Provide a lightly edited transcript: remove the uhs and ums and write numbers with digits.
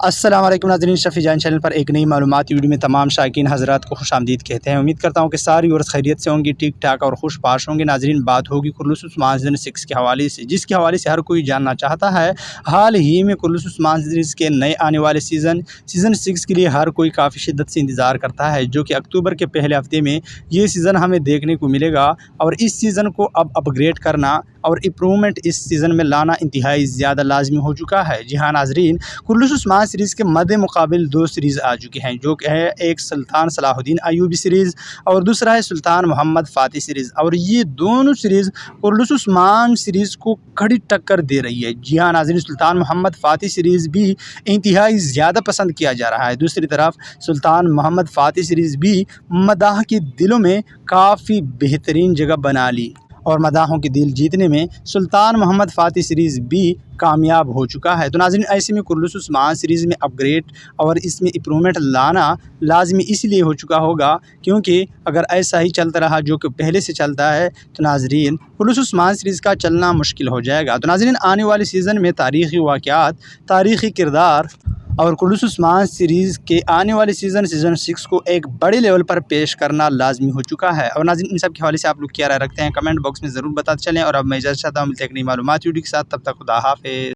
अस्सलाम वालेकुम नाज़रीन, शफ़ी जान चैनल पर एक नई मालूमाती वीडियो में तमाम शायकीन हज़रात को खुशामदीद कहते हैं। उम्मीद करता हूँ कि सारी औरत खैरियत से होंगी, ठीक ठाक और खुश पाश होंगे। नाज़रीन, बात होगी कुल्लूस उस्मान सीज़न 6 के हवाले से, जिसके हवाले से हर कोई जानना चाहता है। हाल ही में कुल्लूस उस्मान सीरीज़ के नए आने वाले सीज़न 6 के लिए हर कोई काफ़ी शिद्दत से इंतज़ार करता है, जो कि अक्टूबर के पहले हफ्ते में ये सीज़न हमें देखने को मिलेगा। और इस सीज़न को अब अपग्रेड करना और इम्प्रूवमेंट इस सीज़न में लाना इंतहाई ज़्यादा लाजमी हो चुका है। जी हाँ नाज़रीन, कुल्लूस उस्मान सीरीज़ के मद्दे मुकाबिल दो सीरीज़ आ चुकी हैं, जो कि है एक सुल्तान सलाहुद्दीन अय्यूबी सीरीज़ और दूसरा है सुल्तान मोहम्मद फ़ातिह सीरीज़। और ये दोनों सीरीज़ कुल्लूस उस्मान सीरीज़ को कड़ी टक्कर दे रही है। जी हाँ नाज़रीन, सुल्तान मोहम्मद फ़ातिह सीरीज़ भी इंतहाई ज़्यादा पसंद किया जा रहा है। दूसरी तरफ सुल्तान मोहम्मद फ़ातिह सीरीज़ भी मदाह के दिलों में काफ़ी बेहतरीन जगह बना ली और मदाहों के दिल जीतने में सुल्तान मोहम्मद फ़ातिह सीरीज़ भी कामयाब हो चुका है। तो नाज़रीन, ऐसे में कुल्लूस उस्मान सीरीज़ में अपग्रेड और इसमें इम्प्रूवमेंट लाना लाजमी इसलिए हो चुका होगा क्योंकि अगर ऐसा ही चलता रहा जो कि पहले से चलता है तो नाज़रीन कुल्लूस उस्मान सीरीज़ का चलना मुश्किल हो जाएगा। तो नाज़रीन, आने वाले सीज़न में तारीख़ी वाक़यात, तारीख़ी किरदार और कुल्लूस उस्मान सीरीज़ के आने वाले सीज़न 6 को एक बड़े लेवल पर पेश करना लाजमी हो चुका है। और नाज़रीन, इन सब के हवाले से आप लोग क्या राय रखते हैं कमेंट बॉक्स में ज़रूर बताते चलें। और अब मैं इजाज़त चाहता हूँ, मिलते हैं एक नई मालूमाती वीडियो के साथ। तब तक खुदा हाफ़िज़।